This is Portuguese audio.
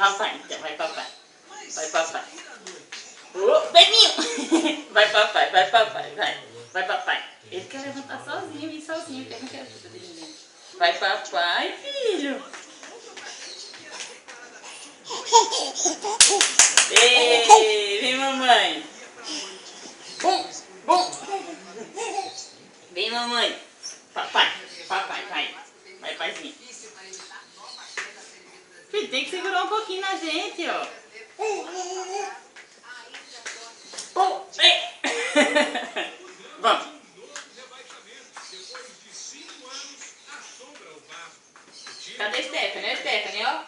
Papai, então, vai papai. Vai papai. Belinho! Vai papai, vai papai, vai. Vai papai. Ele quer levantar sozinho e ir sozinho, porque ele não quer ajuda de ninguém. Vai papai, filho. Ei, vem mamãe. Bum, bum. Vem mamãe. Papai, papai, vai. Vai, paizinho. Filho, tem que segurar um pouquinho na gente, ó. Bum, ei. Vamos. Cadê a Stephanie? Ó, Stephanie, ó.